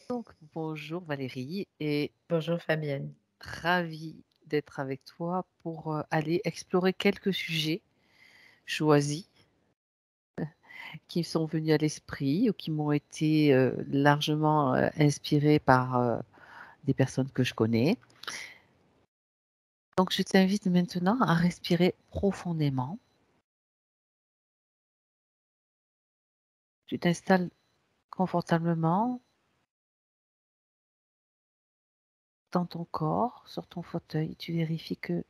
Donc, bonjour Valérie et Bonjour Fabienne. ravie d'être avec toi pour aller explorer quelques sujets choisis qui sont venus à l'esprit ou qui m'ont été largement inspirés par des personnes que je connais. Donc, je t'invite maintenant à respirer profondément. Tu t'installes confortablement dans ton corps, sur ton fauteuil. Tu vérifies que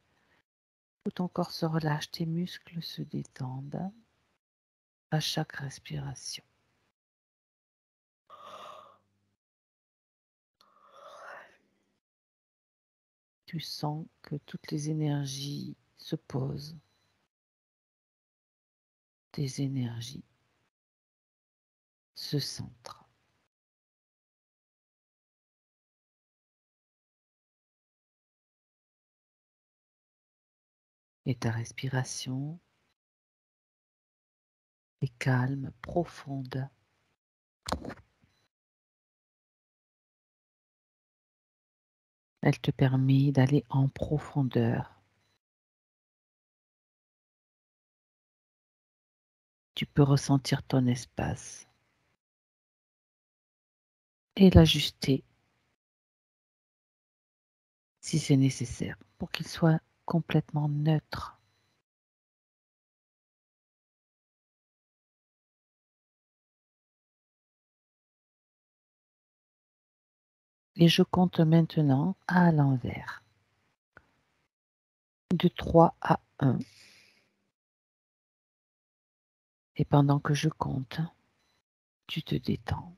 tout ton corps se relâche, tes muscles se détendent à chaque respiration. Tu sens que toutes les énergies se posent, tes énergies se centrent. Et ta respiration est calme, profonde. Elle te permet d'aller en profondeur. Tu peux ressentir ton espace et l'ajuster si c'est nécessaire pour qu'il soit complètement neutre. Et je compte maintenant à l'envers, de 3 à 1. Et pendant que je compte, tu te détends.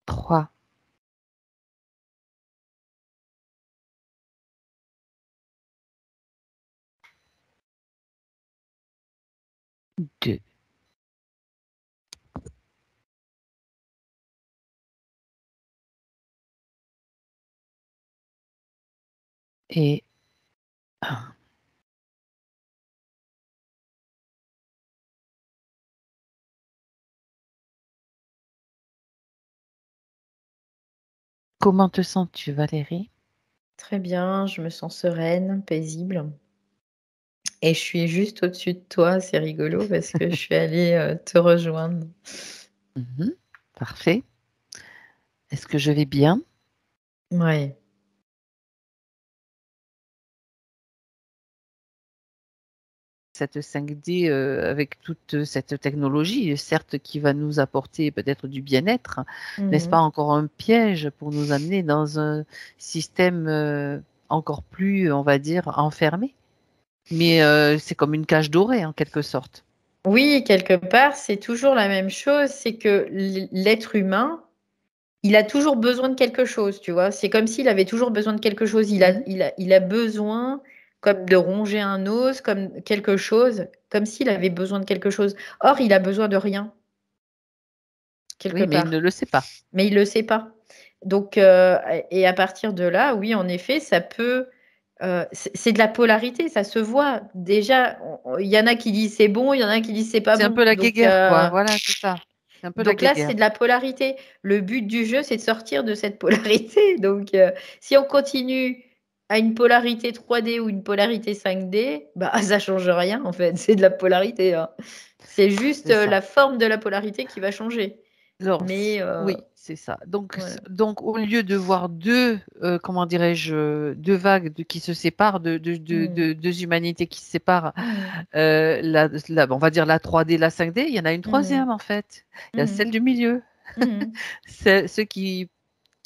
3, 2 et 1. Comment te sens-tu, Valérie? Très bien, je me sens sereine, paisible et je suis juste au-dessus de toi, c'est rigolo parce que je suis allée, te rejoindre. Mmh. Parfait. Est-ce que je vais bien? Ouais. Cette 5D, avec toute cette technologie, certes qui va nous apporter peut-être du bien-être, n'est-ce pas Mmh. encore un piège pour nous amener dans un système, encore plus, on va dire, enfermé? Mais, c'est comme une cage dorée en quelque sorte. Oui, quelque part, c'est toujours la même chose, c'est que l'être humain, il a toujours besoin de quelque chose, tu vois? C'est comme s'il avait toujours besoin de quelque chose. Il a Mmh. il a il a besoin comme de ronger un os, comme quelque chose, comme s'il avait besoin de quelque chose. Or, il a besoin de rien, quelque Oui, mais il ne part. le sait pas. Mais il le sait pas. Donc et à partir de là, oui, en effet, ça peut, c'est de la polarité, ça se voit. Déjà, il y en a qui disent: «C'est bon», il y en a qui disent: «C'est pas C'est un bon». peu la guéguerre, quoi. Voilà, c'est ça. C'est un peu la Donc là, c'est guéguerre. de la polarité. Le but du jeu, c'est de sortir de cette polarité. Donc si on continue à une polarité 3D ou une polarité 5D, bah, ça change rien en fait, c'est de la polarité, hein. C'est juste, C'est ça. la forme de la polarité qui va changer. Alors Mais oui, c'est ça. voilà. Donc au lieu de voir 2, comment dirais-je, 2 vagues de qui se séparent, Mmh. 2 humanités qui se séparent, Mmh. la on va dire la 3D, la 5D, il y en a une Mmh. troisième en fait. Il y a Mmh. celle du milieu. Mmh. C'est ceux qui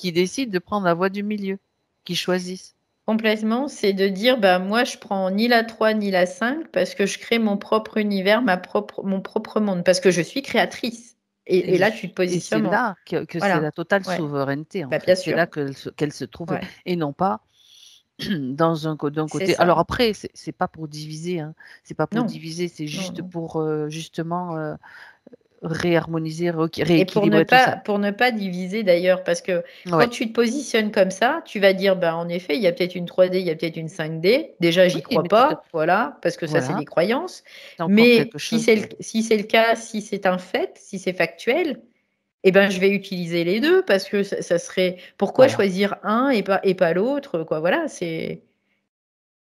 décident de prendre la voie du milieu, qui choisissent. Complètement, c'est de dire: «Bah, moi, je prends ni la 3 ni la 5 parce que je crée mon propre univers, ma propre mon propre monde, parce que je suis créatrice» et là, tu te Et c'est positionnes en là que c'est la voilà, totale ouais, souveraineté en bah, fait. bien C'est sûr, là qu'elle se trouve ouais, et non pas dans un co d'un c'est côté alors ça. après c'est pas pour diviser, hein, c'est pas pour Non, diviser, c'est non, juste non. pour, justement, réharmoniser, Et rééquilibrer tout ça. pour ne pas diviser d'ailleurs, parce que quand Ouais. tu te positionnes comme ça, tu vas dire, bah, en effet, il y a peut-être une 3D, il y a peut-être une 5D. Déjà, j'y Oui, crois mais tout à pas, voilà, parce que ça, c'est voilà, des croyances. c'est encore Mais quelque si chose c'est de si c'est le cas, si c'est un fait, si c'est factuel, eh ben, je vais utiliser les deux parce que ça serait. Pourquoi voilà, choisir un et pas l'autre, quoi. Voilà, c'est.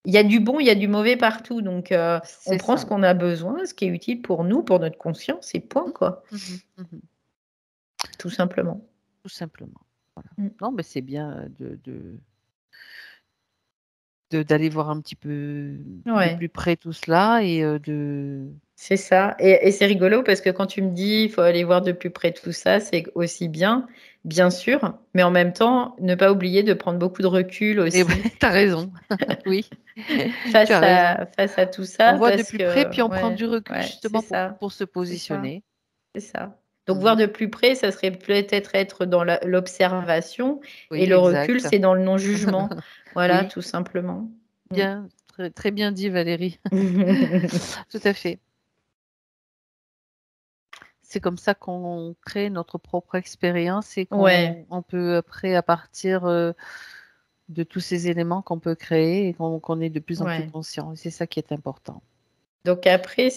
Il y a du bon, il y a du mauvais partout. Donc, on c'est prend ça. ce qu'on a besoin, ce qui est utile pour nous, pour notre conscience, et point, quoi. Mmh mh. Tout simplement. Tout simplement. Voilà. Mm. Non, mais c'est bien, d'aller voir un petit peu de Ouais. plus près tout cela et de C'est ça. Et c'est rigolo parce que quand tu me dis il faut aller voir de plus près tout ça, c'est aussi bien, bien sûr, mais en même temps, ne pas oublier de prendre beaucoup de recul et ouais, aussi tu as raison. Oui, tu as raison. face à tout On ça voit de parce plus près, que puis on prend ouais, du recul ouais, c'est justement ça, pour se c'est ça, positionner. c'est ça. Donc Mmh. voir de plus près, ça serait peut-être être dans l'observation et Oui, le recul, exact. c'est dans le non-jugement. Voilà, Oui, tout simplement. Mm. bien, très très bien dit Valérie. Tout à fait. C'est comme ça qu'on crée notre propre expérience et Ouais, qu'on peut après à partir, de tous ces éléments qu'on peut créer et qu'on est de plus en plus ouais. conscient et c'est ça qui est important. Donc après,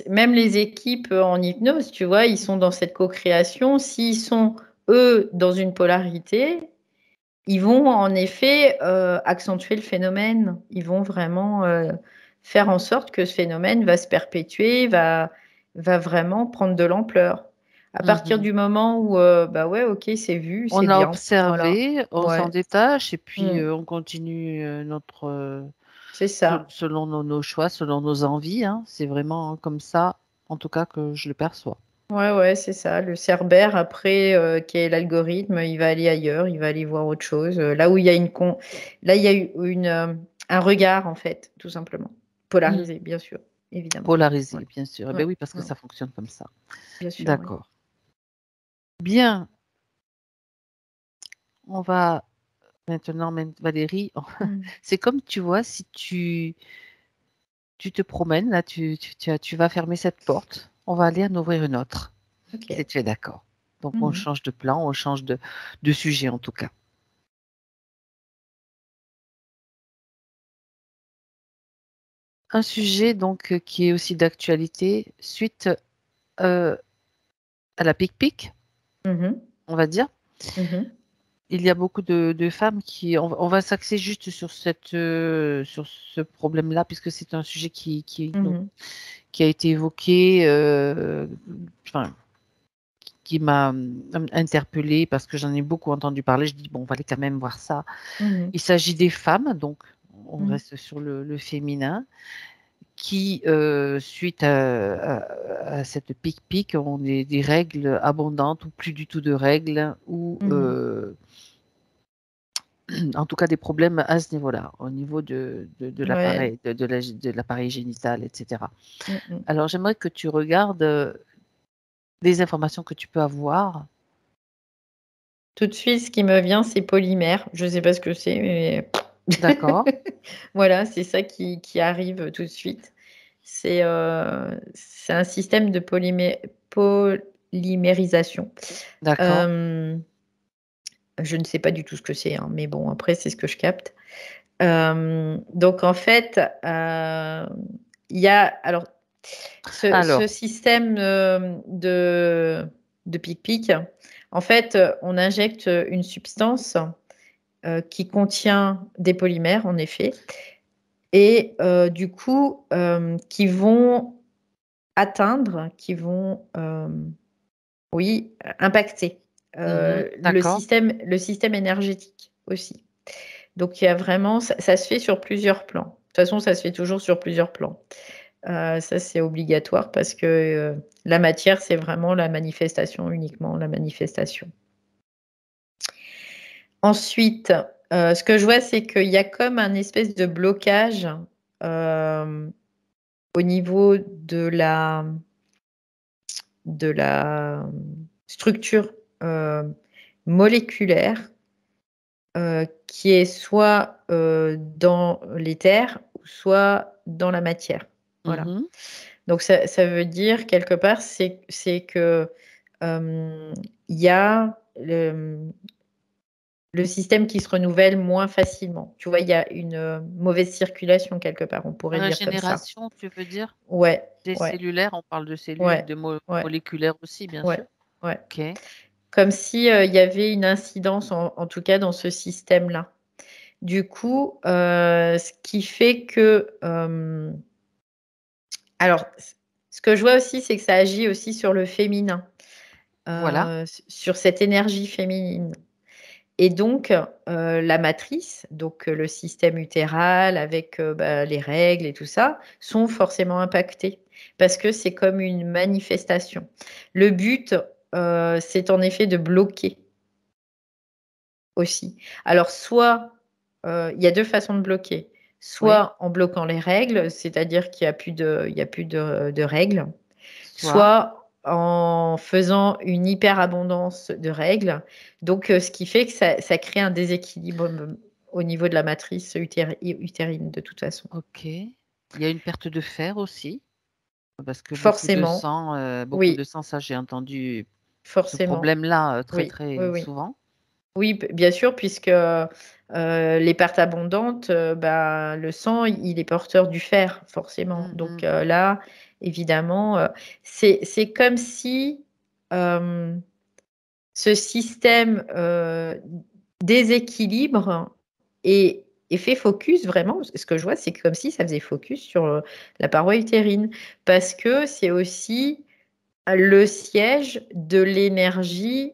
même les équipes en hypnose, tu vois, ils sont dans cette co-création. S'ils sont, eux, dans une polarité, ils vont en effet accentuer le phénomène. Ils vont vraiment faire en sorte que ce phénomène va se perpétuer, va vraiment prendre de l'ampleur. À partir Mmh. du moment où, bah ouais, ok, c'est vu, c'est On a bien. Voilà. observé, on s'en Ouais. détache et puis, Mm. on continue, notre, C'est ça. selon nos choix, selon nos envies, hein. C'est vraiment comme ça, en tout cas, que je le perçois. Ouais, ouais, c'est ça. Le Cerbère, après, qui est l'algorithme, il va aller ailleurs, il va aller voir autre chose. Là où il y a là, il y a eu un regard, en fait, tout simplement. Mmh. Polarisé, bien sûr, évidemment. Ouais, Polarisé, bien sûr. Eh beh, ouais, oui, parce que ouais, ça fonctionne comme ça. bien sûr, oui. D'accord. Bien, on va maintenant Valérie, Mm. c'est comme, tu vois, si tu te promènes, là, tu vas fermer cette porte, on va aller en ouvrir une autre, si Ok. tu es d'accord. Donc on Mhm. change de plan, on change de sujet en tout cas. Un sujet donc, qui est aussi d'actualité suite, heu, à la pique-pique, Mhm. on va dire. Mhm. Il y a beaucoup de femmes qui on va s'axer juste sur ce problème-là puisque c'est un sujet Mhm. qui a été évoqué, enfin qui m'a, interpellée parce que j'en ai beaucoup entendu parler. Je dis: «Bon, on va aller quand même voir ça». Mhm. Il s'agit des femmes, donc on Mhm. reste sur le féminin, qui, suite à cette pique-pique, ont des règles abondantes ou plus du tout de règles ou, Mhm. en tout cas des problèmes à ce niveau-là, au niveau de Ouais. l'appareil, de l'appareil génital et cetera. Mhm. Alors j'aimerais que tu regardes, les informations que tu peux avoir. Tout de suite, ce qui me vient, c'est polymère. Je ne sais pas ce que c'est, mais D'accord, voilà, c'est ça qui arrive tout de suite. C'est un système de polymérisation. d'accord. Hem, je ne sais pas du tout ce que c'est, hein, mais bon, après, c'est ce que je capte. Donc en fait, il y a alors ce Alors, système, de pic-pic, en fait, on injecte une substance, qui contient des polymères, en effet, et du coup, qui vont oui, impacter, mmh, d'accord, le système énergétique aussi. Donc il y a vraiment ça se fait sur plusieurs plans. De toute façon, ça se fait toujours sur plusieurs plans. Ça, c'est obligatoire parce que, la matière, c'est vraiment la manifestation, uniquement la manifestation. Ensuite, ce que je vois, c'est qu'il y a comme un espèce de blocage, hem, au niveau de la structure, moléculaire, qui est soit, dans l'éther ou soit dans la matière. Voilà. mmh, Donc ça veut dire quelque part, c'est que il y a le système qui se renouvelle moins facilement. Tu vois, il y a une mauvaise circulation quelque part, on pourrait dire comme ça. Régénération, tu veux dire? Ouais, Des ouais, cellulaires, on parle de cellules, ouais, de ouais, moléculaires aussi, bien ouais, sûr. ouais. OK. Comme si il y avait une incidence, en tout cas dans ce système-là. Du coup, ce qui fait que alors, ce que je vois aussi, c'est que ça agit aussi sur le féminin, Voilà. sur cette énergie féminine. Et donc, la matrice, donc le système utéral avec, les règles et tout ça, sont forcément impactés parce que c'est comme une manifestation. Le but, c'est en effet de bloquer aussi. Alors soit, il y a 2 façons de bloquer. Oui. Soit en bloquant les règles, c'est-à-dire qu'il y a plus de règles. Soit. Soit en faisant une hyperabondance de règles. Donc, ce qui fait que ça crée un déséquilibre, au niveau de la matrice utérine de toute façon. OK. Il y a une perte de fer aussi, parce que Forcément, beaucoup de oui, sang, ça j'ai entendu ce forcément. problème-là, très, Oui, oui, très oui. souvent. Oui, bien sûr, puisque, les pertes abondantes, le sang, il est porteur du fer, forcément. Mmh Donc, mh. là, évidemment, c'est comme si, hem, ce système, déséquilibre et fait focus vraiment, ce que je vois, c'est comme si ça faisait focus sur, la paroi utérine. Parce que c'est aussi le siège de l'énergie,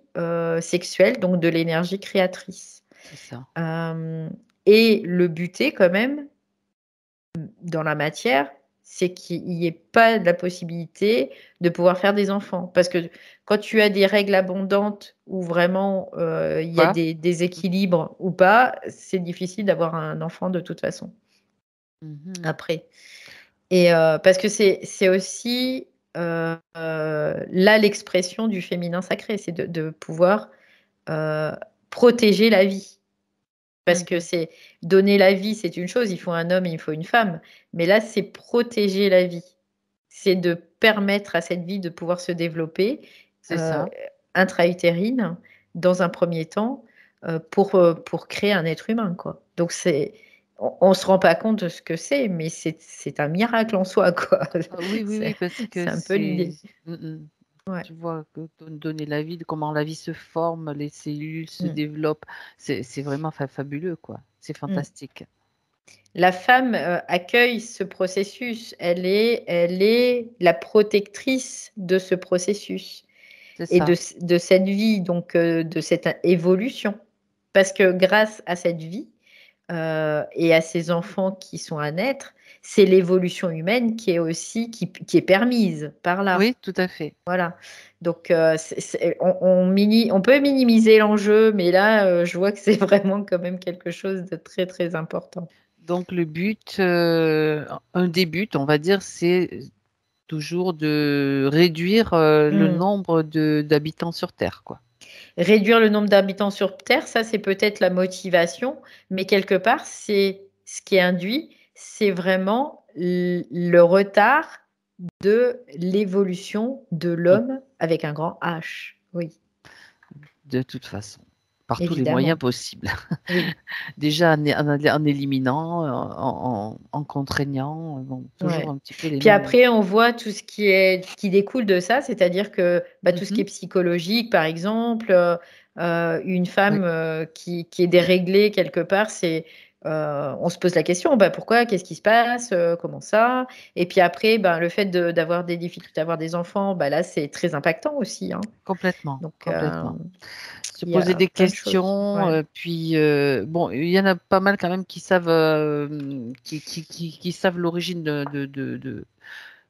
sexuelle, donc de l'énergie créatrice. C'est ça. Hem Et le but est quand même, dans la matière, c'est qu'il y ait pas de la possibilité de pouvoir faire des enfants. Parce que quand tu as des règles abondantes où vraiment, il y a Quoi? des déséquilibres ou pas, c'est difficile d'avoir un enfant de toute façon, Mmh mh. après. Et parce que c'est aussi, là l'expression du féminin sacré, c'est de pouvoir, heu, protéger la vie. Parce Mmh que mh. c'est donner la vie, c'est une chose, il faut un homme et il faut une femme. Mais là, c'est protéger la vie. C'est de permettre à cette vie de pouvoir se développer, C'est heu, ça. intra-utérine, dans un premier temps, pour créer un être humain, quoi. Donc on se rend pas compte de ce que c'est, mais c'est un miracle en soi, quoi. Oui, oui, C'est oui, parce que c'est un peu c'est l'idée. mmh mh. Ouais. Tu vois que donner la vie, de comment la vie se forme, les cellules se Mmh. développent, c'est vraiment fabuleux, quoi. C'est Mmh. fantastique. La femme, accueille ce processus. Elle est la protectrice de ce processus C'est et ça. de cette vie, donc de cette évolution. Parce que grâce à cette vie, et à ces enfants qui sont à naître, c'est l'évolution humaine qui est aussi qui est permise par là. Oui, tout à fait. Voilà. Donc c'est on peut minimiser l'enjeu, mais là, je vois que c'est vraiment quand même quelque chose de très, très important. Donc le but, un des buts, on va dire, c'est toujours de réduire, le Mmh. nombre d'habitants sur terre, quoi. Réduire le nombre d'habitants sur terre, ça, c'est peut-être la motivation, mais quelque part, c'est ce qui est induit, c'est vraiment le retard de l'évolution de Mmh. l'homme avec un grand H. Oui, De toute façon, par tous les moyens évidemment. possibles. Oui, Déjà en éliminant, en contraignant, bon, toujours ouais. un petit peu les Puis mêmes. après, on voit tout ce qui découle de ça, c'est-à-dire que, Mmh tout ce qui mh. est psychologique, par exemple, une Oui. femme, qui est déréglée quelque part, on se pose la question: «Bah, pourquoi? Qu'est-ce qui se passe? Comment ça?» Et puis après, ben, le fait d'avoir des difficultés à avoir des enfants, bah, là, c'est très impactant aussi, hein. Complètement, Donc, complètement. Se il y poser a des plein de choses. questions, Ouais. puis, bon, il y en a pas mal quand même qui savent, qui savent l'origine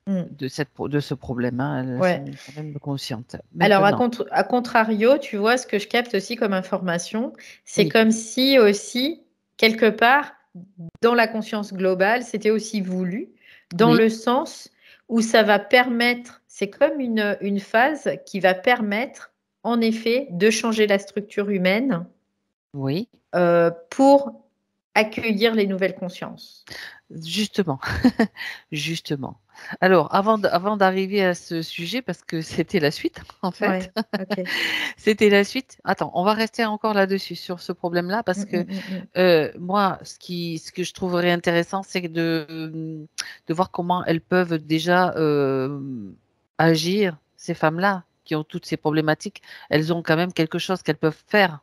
Mmh. de ce problème, hein. Elles Ouais. sont quand même conscientes. Alors Maintenant à contrario, tu vois, ce que je capte aussi comme information, c'est oui, comme si aussi, quelque part, dans la conscience globale, c'était aussi voulu, dans oui, le sens où ça va permettre, c'est comme une phase qui va permettre, en effet, de changer la structure humaine, oui, pour accueillir les nouvelles consciences. Justement, justement. Alors, avant d'arriver à ce sujet, parce que c'était la suite, en fait, Ouais, ok. c'était la suite. Attends, on va rester encore là-dessus, sur ce problème-là, parce que moi, ce que je trouverais intéressant, c'est de voir comment elles peuvent déjà agir, ces femmes-là, qui ont toutes ces problématiques. Elles ont quand même quelque chose qu'elles peuvent faire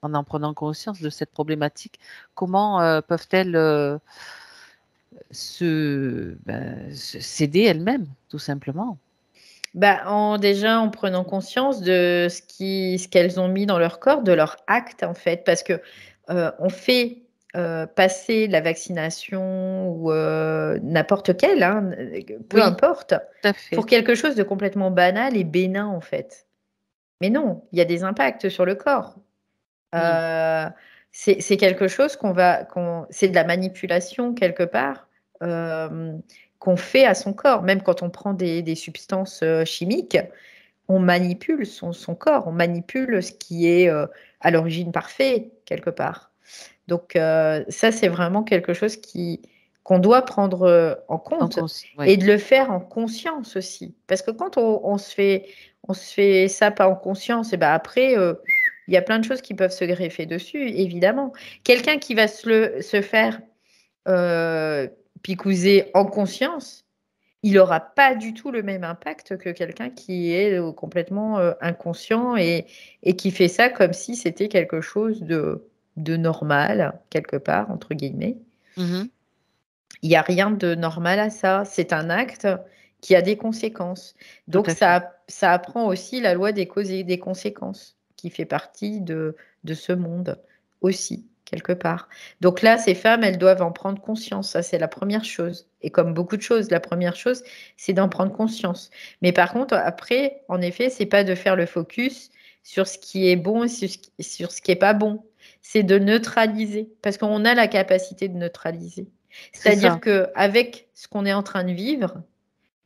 en prenant conscience de cette problématique. Comment peuvent-elles s'aider elles-mêmes, tout simplement? Bah, déjà en prenant conscience de ce qu'elles ont mis dans leur corps, de leur acte en fait, parce que on fait passer la vaccination ou n'importe quelle, hein, peu Oui, importe, tout à pour fait. quelque chose de complètement banal et bénin en fait. Mais non, il y a des impacts sur le corps. Mm. Euh, c'est quelque chose c'est de la manipulation quelque part euh, qu'on fait à son corps. Même quand on prend des substances chimiques, on manipule son corps, on manipule ce qui est à l'origine parfait quelque part. Donc ça, c'est vraiment quelque chose qu'on doit prendre en compte Oui, et de le faire en conscience aussi. Parce que quand on se fait ça pas en conscience, et ben après, il y a plein de choses qui peuvent se greffer dessus, évidemment. Quelqu'un qui va se faire euh, picouser en conscience, il n'aura pas du tout le même impact que quelqu'un qui est complètement inconscient et qui fait ça comme si c'était quelque chose de normal, quelque part, entre guillemets. mhm, Il n'y a rien de normal à ça. C'est un acte qui a des conséquences. tout Donc, à fait. ça apprend aussi la loi des causes et des conséquences, qui fait partie de ce monde aussi, quelque part. Donc là, ces femmes, elles doivent en prendre conscience. Ça, c'est la première chose. Et comme beaucoup de choses, la première chose, c'est d'en prendre conscience. Mais par contre, après, en effet, c'est pas de faire le focus sur ce qui est bon et sur ce qui est pas bon. C'est de neutraliser, parce qu'on a la capacité de neutraliser. C'est C'est-à-dire ça, qu'avec ce qu'on est en train de vivre,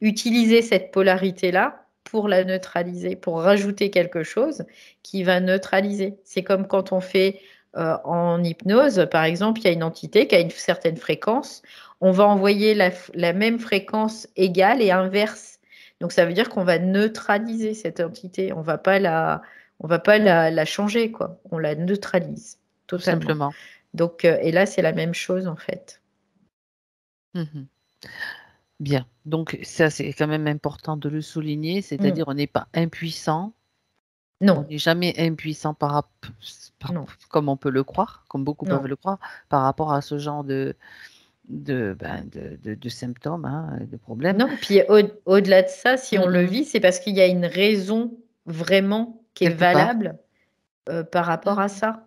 utiliser cette polarité-là pour la neutraliser, pour rajouter quelque chose qui va neutraliser. C'est comme quand on fait en hypnose, par exemple, il y a une entité qui a une certaine fréquence, on va envoyer la même fréquence égale et inverse. Donc ça veut dire qu'on va neutraliser cette entité, on va pas la changer, quoi. On la neutralise tout totalement. simplement. Donc, et là, c'est la même chose en fait. Mhm. Bien. Donc, ça, c'est quand même important de le souligner, Mm. c'est-à-dire on n'est pas impuissant, on Non, n'est jamais impuissant non. comme on peut le croire, comme beaucoup peuvent Non. le croire, par rapport à ce genre de symptômes, hein, de problèmes. Non, puis au-delà de ça, si on le Mhm. vit, c'est parce qu'il y a une raison vraiment qui est Quelque part. valable par rapport à Mhm. ça,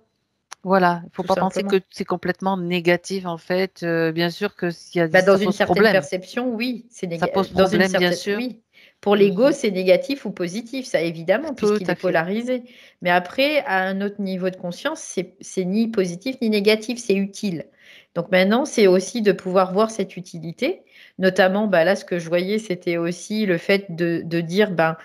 Voilà, il ne faut tout pas penser que simplement. c'est complètement négatif en fait. Bien sûr que Bah, dans ça une pose certaine problème. perception, oui, Ça pose dans une problème, bien certaine, sûr. oui. Pour l'ego, Mhm. c'est négatif ou positif, ça évidemment, Tout puisqu'il est à fait. polarisé. Mais après, à un autre niveau de conscience, c'est ni positif ni négatif, c'est utile. Donc maintenant, c'est aussi de pouvoir voir cette utilité. Notamment, bah, là, ce que je voyais, c'était aussi le fait de dire, ben,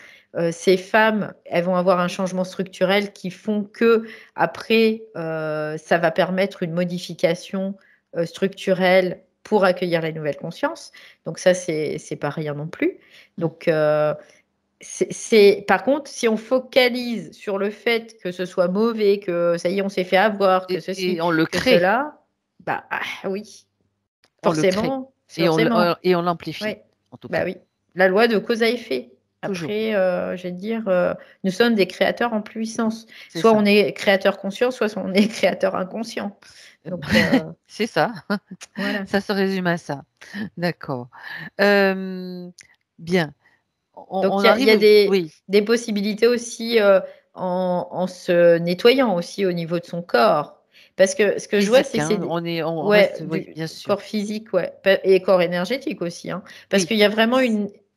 ces femmes, elles vont avoir un changement structurel qui font que après, ça va permettre une modification structurelle pour accueillir les nouvelles consciences. Donc ça, c'est pas rien non plus. Mhm. Donc, par contre, si on focalise sur le fait que ce soit mauvais, que ça y est, on s'est fait avoir, que ceci, Et on le que crée. cela, bah oui, On le crée. forcément, forcément. Et on l'amplifie, Oui, en tout bah cas. oui. La loi de cause à effet. Toujours. Après, je vais dire, nous sommes des créateurs en puissance. C'est Soit ça. on est créateur conscient, soit on est créateur inconscient. Donc, C'est ça. voilà. Ça se résume à ça. D'accord. Euh, Bien. Donc, On il y a arrive. Oui. des possibilités aussi en se nettoyant aussi au niveau de son corps. Parce que ce que je vois, Physique, c'est que hein. On reste. ouais, Oui, du bien sûr. corps physique, ouais, et corps énergétique aussi. Hein. Parce Oui. qu'il y a vraiment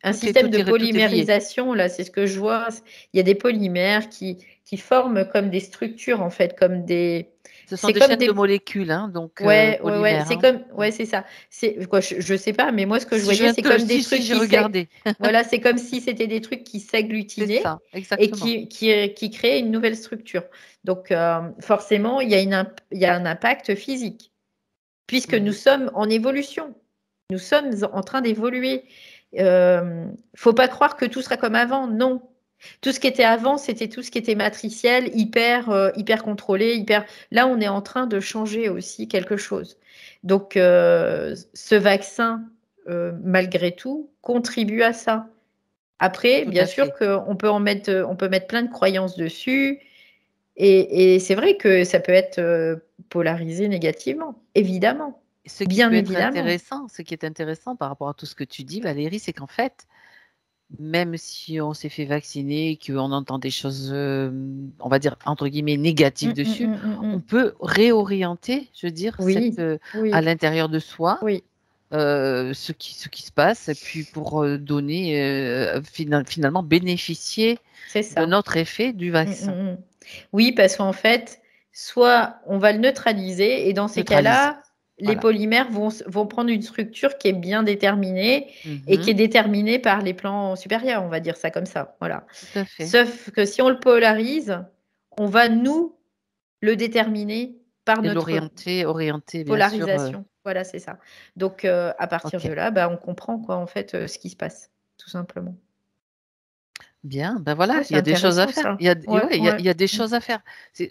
un système de Tout est lié. polymérisation, là, c'est ce que je vois. Il y a des polymères qui forment comme des structures, en fait, comme des. Ce sont C'est des comme chaînes de des. molécules, hein, donc Ouais, ouais, ouais, polymères. c'est Hein. comme, Mm. ouais, c'est ça. C'est quoi, je sais pas, mais moi ce que je Si je voyais, viens c'est comme des si trucs j'ai qui regardé. voilà, c'est comme si c'était des trucs qui C'est s'agglutinaient ça, et exactement. qui créaient une nouvelle structure. Donc forcément, il y a un impact physique. puisque nous sommes en évolution. Nous sommes en train d'évoluer. Faut pas croire que tout sera comme avant, non. Tout ce qui était avant, c'était tout ce qui était matriciel, hyper contrôlé, hyper. Là, on est en train de changer aussi quelque chose. Donc, ce vaccin, malgré tout, contribue à ça. Après, Tout bien à sûr fait. qu'on peut on peut mettre plein de croyances dessus, et c'est vrai que ça peut être polarisé négativement, évidemment, Ce qui bien peut être évidemment. intéressant, ce qui est intéressant par rapport à tout ce que tu dis, Valérie, c'est qu'en fait, même si on s'est fait vacciner, qu'on entend des choses, on va dire, entre guillemets, négatives dessus, on Mm. peut réorienter, je veux dire, Oui, à oui, l'intérieur de soi, oui, ce qui se passe, et puis pour donner, finalement, bénéficier c'est de ça. notre effet du vaccin. Mm. Oui, parce qu'en fait, soit on va le neutraliser, et dans ces Neutraliser. cas-là, les Voilà. polymères vont prendre une structure qui est bien déterminée et qui est Mhm. déterminée par les plans supérieurs, on va dire ça comme ça. Voilà. Tout à fait. Sauf que si on le polarise, on va nous le déterminer par Et notre orienter, bien sûr. polarisation. Voilà, c'est ça. Donc, à partir de Ok. là, bah, on comprend quoi, en fait, ce qui se passe, tout simplement. Bien, ben voilà, Ouais, il c'est y a des choses à intéressant faire. ça. Il y a, et Ouais, ouais, ouais. il y a des Mm. choses à faire.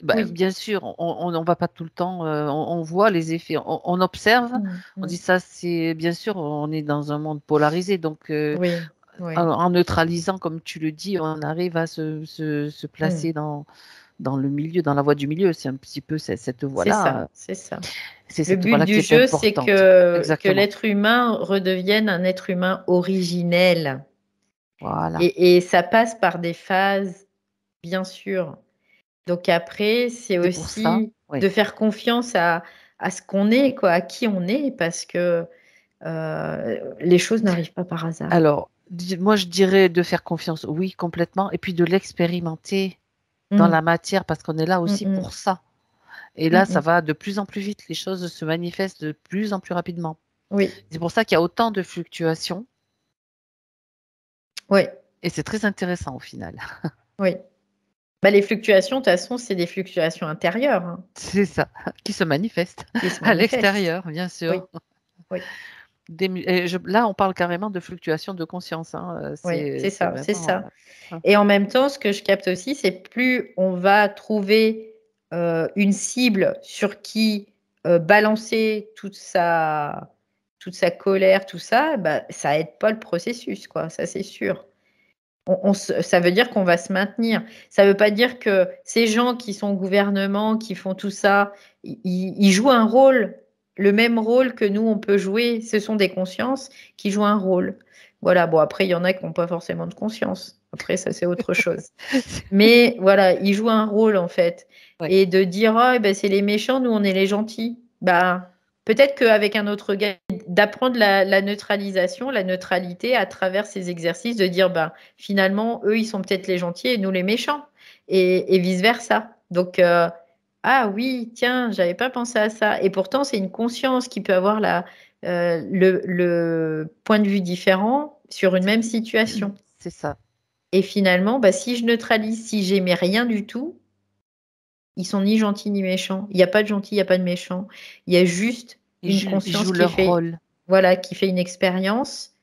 Bah, Oui. bien sûr, on va pas tout le temps, on voit les effets, on observe, on dit Mm. ça, c'est bien sûr, on est dans un monde polarisé, donc Oui, oui. en neutralisant, comme tu le dis, on arrive à se Mm. placer dans le milieu, dans la voie du milieu. C'est un petit peu cette C'est voie-là, ça, c'est ça. c'est Le cette but voie-là du qui est jeu, c'est importante. que Exactement. l'être humain redevienne un être humain originel. Voilà. Et ça passe par des phases, bien sûr. Donc après, c'est C'est pour ça, aussi oui. de faire confiance à ce qu'on est, quoi, à qui on est, parce que les choses n'arrivent pas par hasard. Alors, moi, je dirais de faire confiance, oui, complètement, et puis de l'expérimenter dans Mm. la matière, parce qu'on est là Mm, aussi mm, pour ça. Et mm, là, ça mm. va de plus en plus vite, les choses se manifestent de plus en plus rapidement. Oui, C'est pour ça qu'il y a autant de fluctuations, oui, et c'est très intéressant au final. oui. Bah, les fluctuations, de toute façon, c'est des fluctuations intérieures, hein, C'est ça, qui se manifeste qui se à manifestent. l'extérieur, bien Oui, sûr. oui. Et là, on parle carrément de fluctuations de conscience, hein. Oui, c'est C'est ça, c'est vraiment. ça. Hein. Et en même temps, ce que je capte aussi, c'est plus on va trouver une cible sur qui balancer toute sa colère, tout ça, bah, ça aide pas le processus, quoi. Ça, c'est sûr. Ça veut dire qu'on va se maintenir. Ça veut pas dire que ces gens qui sont au gouvernement, qui font tout ça, ils jouent un rôle, le même rôle que nous, on peut jouer. Ce sont des consciences qui jouent un rôle. Voilà, bon, après, il y en a qui n'ont pas forcément de conscience. Après, ça, c'est autre chose. Mais voilà, ils jouent un rôle, en fait. Ouais. Et de dire, ah, eh ben, c'est les méchants, nous, on est les gentils. Bah, peut-être qu'avec un autre gars, d'apprendre la neutralisation, la neutralité à travers ces exercices, de dire, bah, finalement, eux, ils sont peut-être les gentils et nous les méchants, et vice-versa. Donc, ah oui, tiens, j'avais pas pensé à ça. Et pourtant, c'est une conscience qui peut avoir le point de vue différent sur une même situation. C'est ça. Et finalement, bah, si je neutralise, si j'aimais rien du tout, ils sont ni gentils ni méchants. Il n'y a pas de gentil, il n'y a pas de méchant. Il y a juste une Ils conscience jouent qui leur fait, rôle. voilà, qui fait une expérience.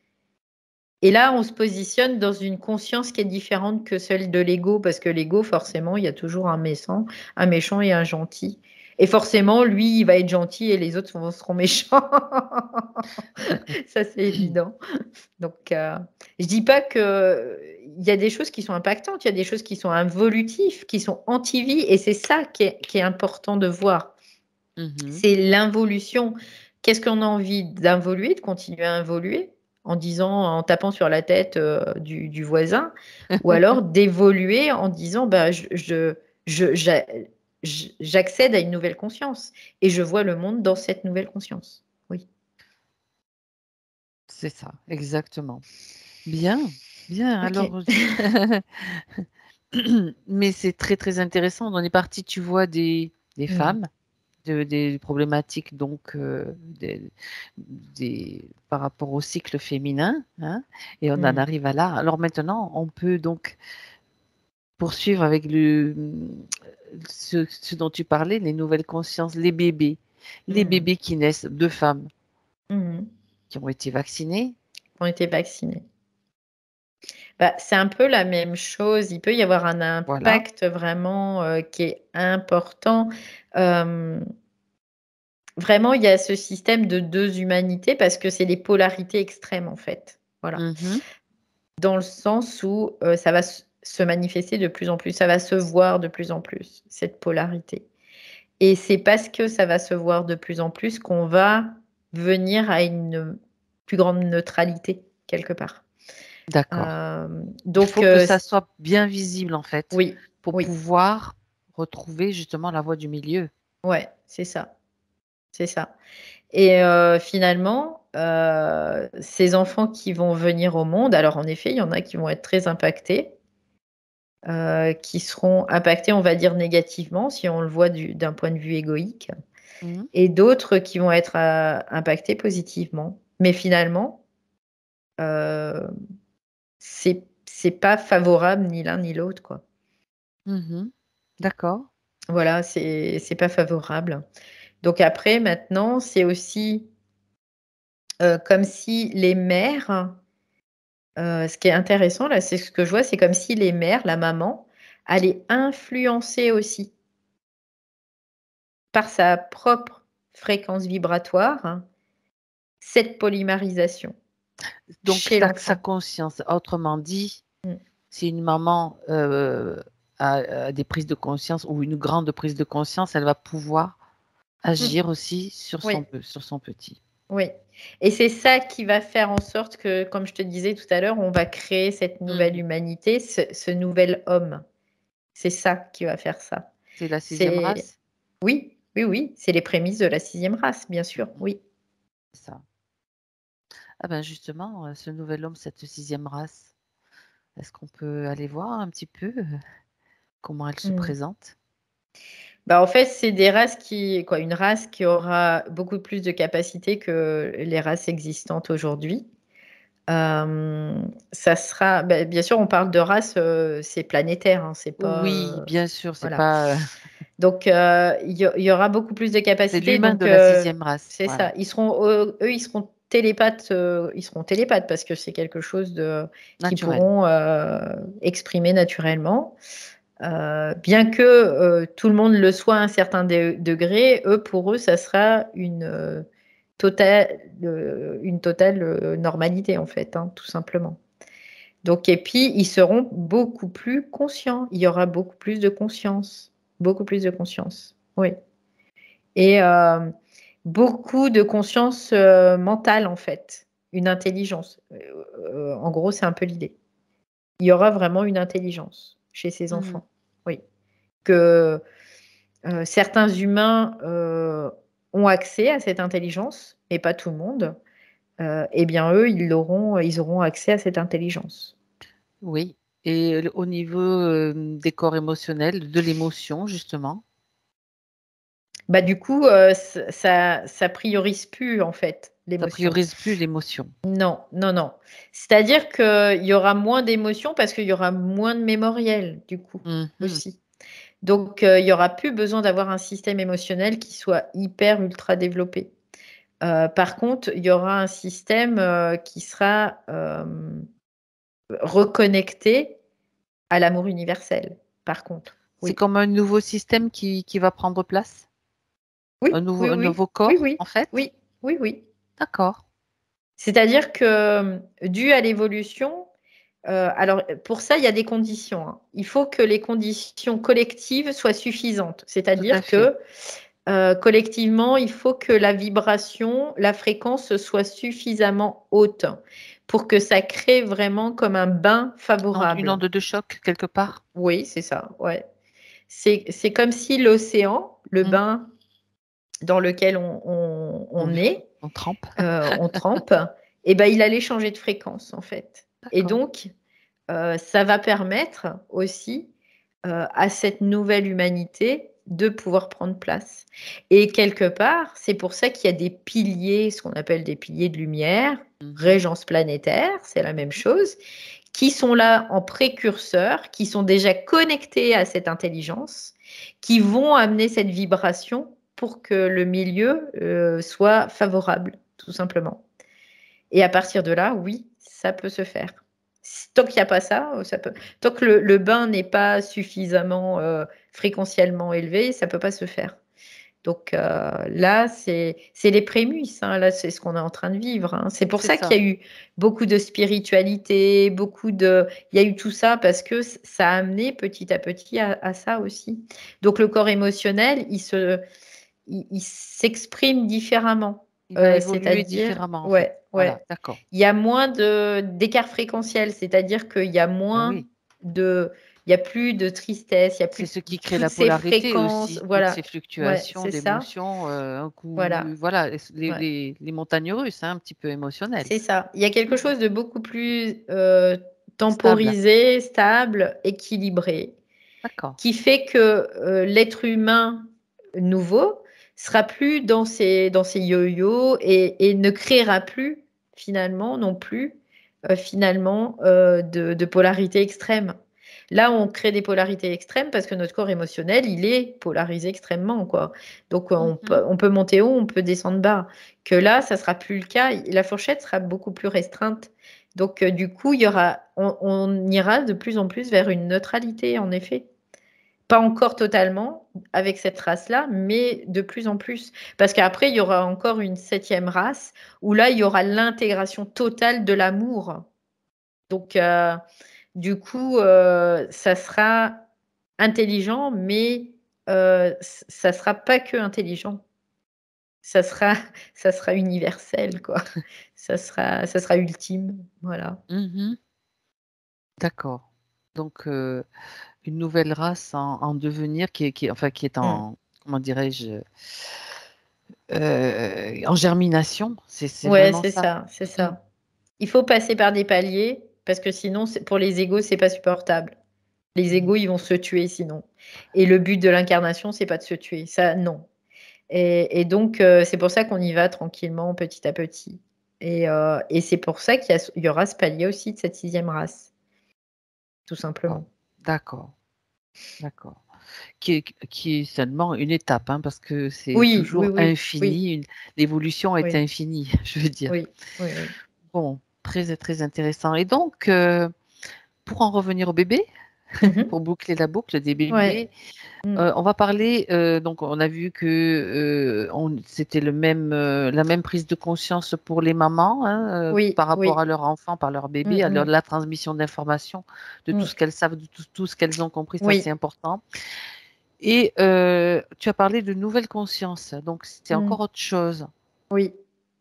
Et là, on se positionne dans une conscience qui est différente que celle de l'ego, parce que l'ego, forcément, il y a toujours un méchant et un gentil. Et forcément, lui, il va être gentil et les autres seront méchants. Ça, c'est évident. Donc, je dis pas que il y a des choses qui sont impactantes, il y a des choses qui sont involutives, qui sont anti-vie, et c'est ça qui est important de voir. Mhm. C'est l'involution. Qu'est-ce qu'on a envie d'involuer, de continuer à involuer en disant, en tapant sur la tête du voisin, ou alors d'évoluer en disant, bah, j'accède à une nouvelle conscience et je vois le monde dans cette nouvelle conscience. Oui. C'est ça, exactement. Bien, bien. Ok. Alors, mais c'est très très intéressant. On est parti, tu vois, des Hmm. femmes, des problématiques donc par rapport au cycle féminin, hein, et on en Hmm. arrive à là. Alors maintenant, on peut donc poursuivre avec ce dont tu parlais, les nouvelles consciences, les bébés. Les bébés qui naissent de femmes qui ont été vaccinées. Ont été vaccinés. Bah, c'est un peu la même chose. Il peut y avoir un Voilà. impact vraiment qui est important. Vraiment, il y a ce système de 2 humanités parce que c'est les polarités extrêmes, en fait. Voilà. Mhm. Dans le sens où ça va se manifester de plus en plus, ça va se voir de plus en plus, cette polarité. Et c'est parce que ça va se voir de plus en plus qu'on va venir à une plus grande neutralité, quelque part. D'accord. Il Donc, faut que ça soit bien visible, en fait, oui, pour oui, pouvoir retrouver justement la voie du milieu. ouais, c'est ça, c'est ça. Et finalement, ces enfants qui vont venir au monde, alors en effet, il y en a qui vont être très impactés, qui seront impactés, on va dire négativement, si on le voit d'un point de vue égoïque, Mhm. et d'autres qui vont être impactés positivement. Mais finalement, euh, c'est pas favorable ni l'un ni l'autre, quoi. Mhm. D'accord. Voilà, c'est pas favorable. Donc après, maintenant, c'est aussi comme si les mères, ce qui est intéressant là, c'est ce que je vois, c'est comme si les mères, la maman, allait influencer aussi par sa propre fréquence vibratoire, hein, cette polymérisation Donc, chez sa l'enfant. conscience, autrement dit, Mmh. si une maman a des prises de conscience ou une grande prise de conscience, elle va pouvoir Mmh. agir aussi sur Oui, sur son petit. oui. Et c'est ça qui va faire en sorte que, comme je te disais tout à l'heure, on va créer cette nouvelle Mhm. humanité, ce nouvel homme. C'est ça qui va faire ça. C'est la sixième C'est race? oui, oui, oui, c'est les prémices de la 6e race, bien sûr, Mhm. oui. C'est ça. Ah ben justement, ce nouvel homme, cette sixième race, est-ce qu'on peut aller voir un petit peu comment elle se Mmh. présente? Bah, en fait, c'est des races une race qui aura beaucoup plus de capacités que les races existantes aujourd'hui. Ça sera bien sûr, on parle de race, c'est planétaire, hein, c'est pas, Oui, bien sûr, c'est voilà. pas. Donc, il y aura beaucoup plus de C'est capacités l'humain de donc, la sixième race, c'est voilà, ça. Eux, ils seront télépathes parce que c'est quelque chose qu'ils naturel. pourront, exprimer naturellement. Bien que, tout le monde le soit à un certain degré, pour eux, ça sera une totale, normalité, en fait, hein, tout simplement. Donc et puis, ils seront beaucoup plus conscients. Il y aura beaucoup plus de conscience. Beaucoup plus de conscience, oui et beaucoup de conscience, mentale, en fait. Une intelligence. En gros, c'est un peu l'idée. Il y aura vraiment une intelligence chez ces Mhm. enfants, oui. Que certains humains, ont accès à cette intelligence, mais pas tout le monde. Et bien eux, ils auront accès à cette intelligence. Oui. Et au niveau des corps émotionnels, de l'émotion, justement, Bah, du coup, ça priorise plus, en fait, ça l'émotion. priorise plus l'émotion. Non, non, non. C'est-à-dire qu'il y aura moins d'émotions parce qu'il y aura moins de mémoriel, du coup, Mhm. aussi. Donc, il y aura plus besoin d'avoir un système émotionnel qui soit hyper ultra développé. Par contre, il y aura un système, qui sera, reconnecté à l'amour universel, par contre. C'est Oui. comme un nouveau système qui va prendre place? Oui, oui, Un oui. nouveau Oui, corps, oui. en fait? Oui, oui, oui. D'accord. C'est-à-dire que, dû à l'évolution, alors, pour ça, il y a des conditions, hein. Il faut que les conditions collectives soient suffisantes. Tout à C'est-à-dire fait. que, collectivement, il faut que la vibration, la fréquence soit suffisamment haute pour que ça crée vraiment comme un bain Une favorable. onde de choc, quelque part? Oui, c'est ça, ouais. C'est comme si l'océan, le Mhm. bain dans lequel On, on est, on trempe. on trempe et ben, il allait changer de fréquence, en fait et D'accord. donc ça va permettre aussi, à cette nouvelle humanité de pouvoir prendre place et quelque part, c'est pour ça qu'il y a des piliers, ce qu'on appelle des piliers de lumière, Mhm. régence planétaire, c'est la même chose, qui sont là en précurseur, qui sont déjà connectés à cette intelligence, qui vont amener cette vibration pour que le milieu soit favorable, tout simplement. Et à partir de là, oui, ça peut se faire. Tant qu'il n'y a pas ça, ça peut. Tant que le bain n'est pas suffisamment fréquentiellement élevé, ça ne peut pas se faire. Donc là, c'est les prémices. Hein. Là, c'est ce qu'on est en train de vivre. Hein. C'est pour ça qu'il y a eu beaucoup de spiritualité, il y a eu tout ça parce que ça a amené petit à petit à ça aussi. Donc le corps émotionnel, il s'exprime différemment. Il va évoluer différemment, en fait. Voilà, d'accord. Il y a moins d'écart fréquentiel, c'est-à-dire qu'il y a moins il n'y a plus de tristesse, il y a plus c'est ce qui crée toutes la ces polarité fréquences, aussi, voilà. toutes ces fluctuations c'est ça. d'émotions, un coup, Voilà. voilà, les montagnes russes, hein, un petit peu émotionnelles. C'est ça. Il y a quelque chose de beaucoup plus temporisé, stable, équilibré, D'accord. qui fait que l'être humain nouveau sera plus dans ses yo-yo et ne créera plus finalement non plus de polarité extrême. Là, on crée des polarités extrêmes parce que notre corps émotionnel, il est polarisé extrêmement, quoi. Donc, on peut monter haut, on peut descendre bas. Que là, ça sera plus le cas. La fourchette sera beaucoup plus restreinte. Donc, du coup, on ira de plus en plus vers une neutralité, en effet. Pas encore totalement avec cette race-là, mais de plus en plus. Parce qu'après, il y aura encore une 7e race où là, il y aura l'intégration totale de l'amour. Donc, du coup, ça sera intelligent, mais ça sera pas que intelligent. Ça sera universel, quoi. Ça sera ultime, voilà. D'accord. Donc, une nouvelle race en devenir qui est en, comment dirais-je, en germination. C'est vraiment ça. C'est ça. Il faut passer par des paliers parce que sinon, pour les égos, c'est pas supportable. Les égos, ils vont se tuer sinon. Et le but de l'incarnation, c'est pas de se tuer. Ça, non. Et donc, c'est pour ça qu'on y va tranquillement, petit à petit. Et c'est pour ça qu'il y aura ce palier aussi de cette 6e race. Tout simplement. D'accord. D'accord. Qui est seulement une étape, hein, parce que c'est toujours infini. L'évolution est infinie, je veux dire. Oui. Bon, très, très intéressant. Et donc, pour en revenir au bébé, pour boucler la boucle des bébés, on va parler, donc on a vu que c'était la même prise de conscience pour les mamans, hein, par rapport à leur enfant, par leur bébé, à la transmission d'informations, de tout ce qu'elles savent, de tout ce qu'elles ont compris, ça c'est important. Et tu as parlé de nouvelle conscience, donc c'est encore autre chose. Oui.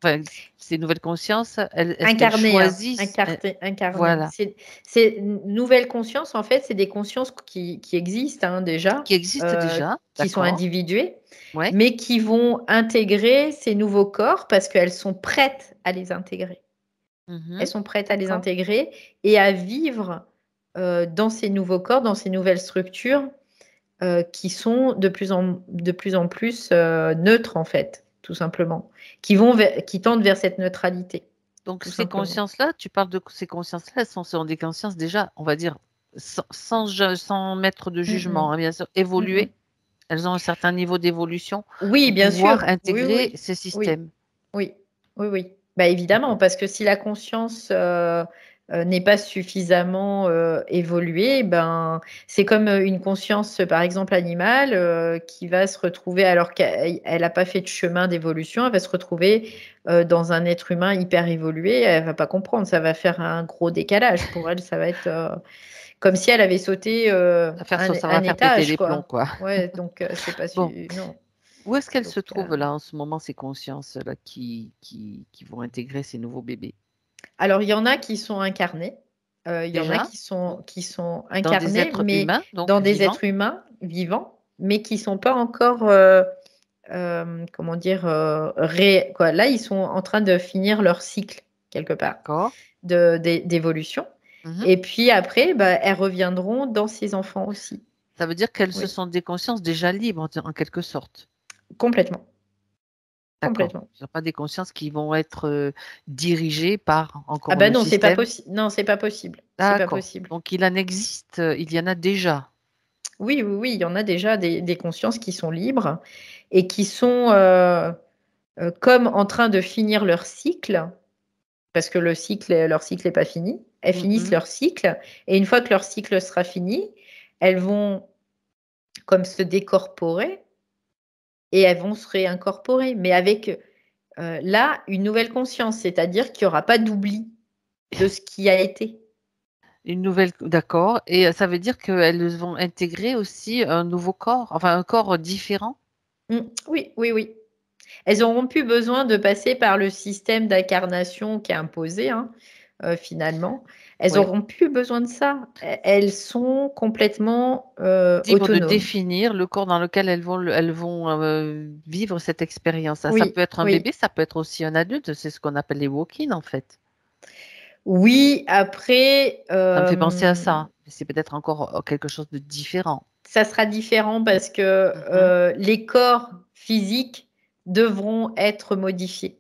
Enfin, ces nouvelles consciences, est-ce qu'elles Incarnées, choisissent incarnées. Voilà. C'est nouvelles consciences, en fait, c'est des consciences qui existent hein, déjà. Qui existent déjà, qui sont individuées, ouais. mais qui vont intégrer ces nouveaux corps parce qu'elles sont prêtes à les intégrer. Elles sont prêtes à les intégrer et à vivre dans ces nouveaux corps, dans ces nouvelles structures qui sont de plus en plus neutres, en fait, tout simplement, qui tendent vers cette neutralité. Donc, ces consciences-là, tu parles de ces consciences-là, elles sont des consciences déjà, on va dire, sans mettre de jugement, hein, bien sûr, évoluées. Elles ont un certain niveau d'évolution pour pouvoir intégrer ces systèmes. Oui. Bah, évidemment, parce que si la conscience n'est pas suffisamment évoluée, ben, c'est comme une conscience, par exemple, animale qui va se retrouver, alors qu'elle n'a pas fait de chemin d'évolution, elle va se retrouver dans un être humain hyper évolué, elle ne va pas comprendre, ça va faire un gros décalage. Pour elle, ça va être comme si elle avait sauté un étage. Les plombs, quoi. Ouais, donc c'est pas non. Où est-ce qu'elles se trouvent là en ce moment, ces consciences-là qui vont intégrer ces nouveaux bébés? Alors, il y en a qui sont incarnés. Il y en a qui sont incarnés, dans des êtres humains, donc dans des vivants. êtres humains vivants, mais qui ne sont pas encore, comment dire, quoi. Là, ils sont en train de finir leur cycle, quelque part, d'évolution. Et puis après, bah, elles reviendront dans ces enfants aussi. Ça veut dire qu'elles se sont des consciences déjà libres, en quelque sorte. Complètement. Ce ne sont pas des consciences qui vont être dirigées par encore le non, système. Non, c'est pas possible. D'accord. Donc, il en existe, il y en a déjà. Oui, oui, oui, il y en a déjà des consciences qui sont libres et qui sont comme en train de finir leur cycle, parce que leur cycle n'est pas fini. Elles finissent Mhm. leur cycle et une fois que leur cycle sera fini, elles vont comme se décorporer et elles vont se réincorporer, mais avec là une nouvelle conscience, c'est-à-dire qu'il n'y aura pas d'oubli de ce qui a été. Une nouvelle, d'accord. Et ça veut dire qu'elles vont intégrer aussi un nouveau corps, enfin un corps différent. Oui, oui, oui. Elles n'auront plus besoin de passer par le système d'incarnation qui est imposé, hein, finalement. Elles Oui. n'auront plus besoin de ça. Elles sont complètement Libre de autonomes. définir le corps dans lequel elles vont vivre cette expérience. Ça Oui, peut être un oui. bébé, ça peut être aussi un adulte. C'est ce qu'on appelle les walk-in, en fait. Oui, après, Ça me fait penser à ça. C'est peut-être encore quelque chose de différent. ça sera différent parce que Mhm. les corps physiques devront être modifiés.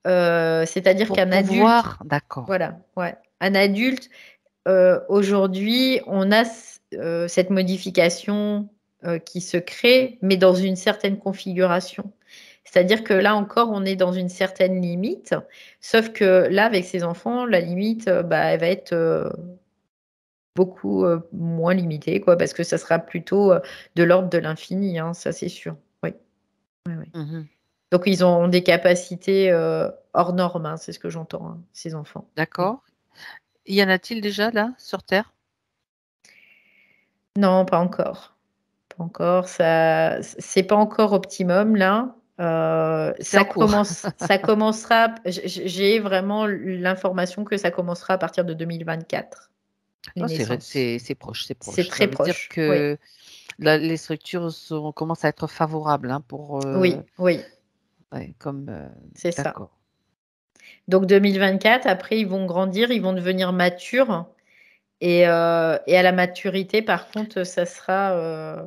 C'est-à-dire Pour qu'un adulte, pouvoir, d'accord. voilà, ouais, un adulte, aujourd'hui, on a cette modification qui se crée, mais dans une certaine configuration. C'est-à-dire que là encore, on est dans une certaine limite, sauf que là, avec ces enfants, la limite, bah, elle va être beaucoup moins limitée, quoi, parce que ça sera plutôt de l'ordre de l'infini, hein, ça c'est sûr. Oui, oui, oui. Mhm. Donc ils ont des capacités hors normes, hein, c'est ce que j'entends, hein, ces enfants. Oui. D'accord. Y en a-t-il déjà là, sur Terre? Non, pas encore. Pas encore. Ça, c'est pas encore optimum là. C'est en cours. Ça commencera. J'ai vraiment l'information que ça commencera à partir de 2024, les Oh, naissances. c'est proche, c'est C'est proche. Ça très veut dire proche. Oui, que les structures commencent à être favorables hein, pour, oui, oui, ouais, comme, c'est ça. d'accord. Donc 2024, après ils vont grandir, ils vont devenir matures. Et à la maturité, par contre, ça sera.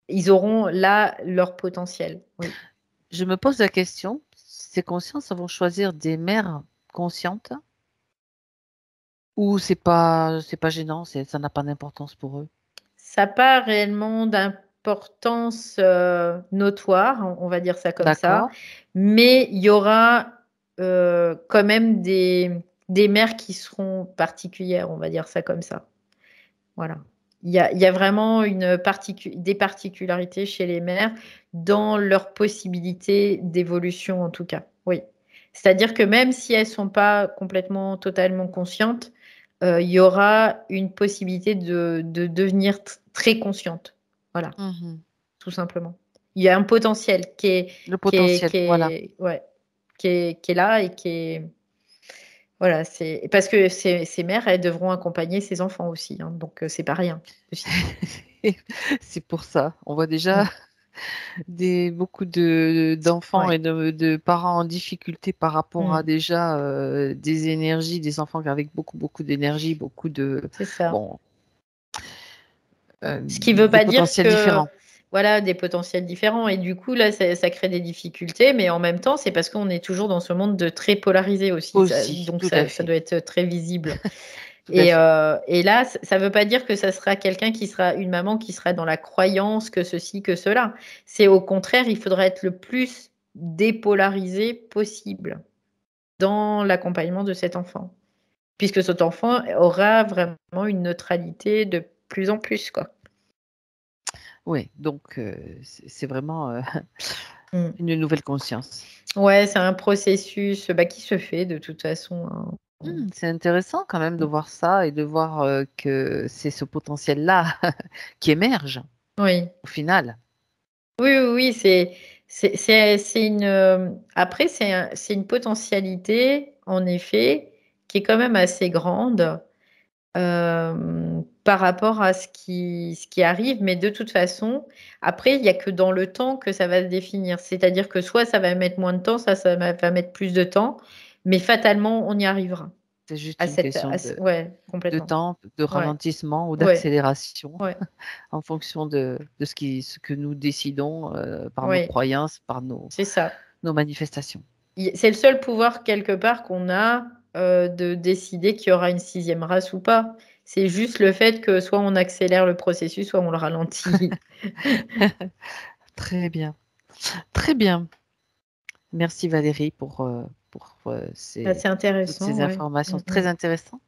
Ils auront là leur potentiel. Oui. Je me pose la question, ces consciences vont choisir des mères conscientes ou c'est pas gênant, ça n'a pas d'importance pour eux? Ça n'a pas réellement d'importance notoire, on va dire ça comme ça, D'accord. mais il y aura quand même des mères qui seront particulières, on va dire ça comme ça. Voilà. Il y a vraiment des particularités chez les mères dans leur possibilité d'évolution, en tout cas. Oui. C'est-à-dire que même si elles ne sont pas complètement, totalement conscientes, il y aura une possibilité de devenir très consciente. Voilà, Mhm. tout simplement. Il y a un potentiel Le potentiel, voilà. ouais, qui est là et qui est. Voilà, c'est parce que ces mères, elles devront accompagner ces enfants aussi, hein, donc c'est pas rien aussi. C'est pour ça. On voit déjà Mmh. beaucoup d'enfants Ouais. et de parents en difficulté par rapport à Mmh. déjà des énergies, des enfants avec beaucoup, beaucoup d'énergie, beaucoup C'est ça. bon, Ce qui veut des pas dire potentiels que différents. voilà, des potentiels différents et du coup là, ça crée des difficultés, mais en même temps, c'est parce qu'on est toujours dans ce monde de très polarisé aussi, Aussi, donc tout à ça fait, doit être très visible. tout à fait. Et là, ça veut pas dire que ça sera quelqu'un qui sera une maman qui sera dans la croyance que ceci, que cela. C'est au contraire, il faudra être le plus dépolarisé possible dans l'accompagnement de cet enfant. Puisque cet enfant aura vraiment une neutralité de plus en plus, quoi. Oui, donc c'est vraiment Mmh. une nouvelle conscience. Ouais, c'est un processus, bah, qui se fait de toute façon, hein. C'est intéressant quand même de voir ça et de voir que c'est ce potentiel-là qui émerge Oui. au final. Oui, oui, oui, c'est une, après c'est une potentialité, en effet, qui est quand même assez grande, par rapport à ce qui arrive, mais de toute façon, après, il y a que dans le temps que ça va se définir. C'est-à-dire que soit ça va mettre moins de temps, ça va mettre plus de temps, mais fatalement, on y arrivera. C'est juste À une cette question à ce Ouais, de complètement. temps, de Ouais, ralentissement ou ouais, d'accélération ouais, en fonction de ce que nous décidons par nos ouais, croyances, par c'est ça. nos manifestations. C'est le seul pouvoir quelque part qu'on a, de décider qu'il y aura une sixième race ou pas. C'est juste le fait que soit on accélère le processus, soit on le ralentit. Très bien. Très bien. Merci Valérie pour C'est toutes intéressant, ces ouais. informations très intéressantes.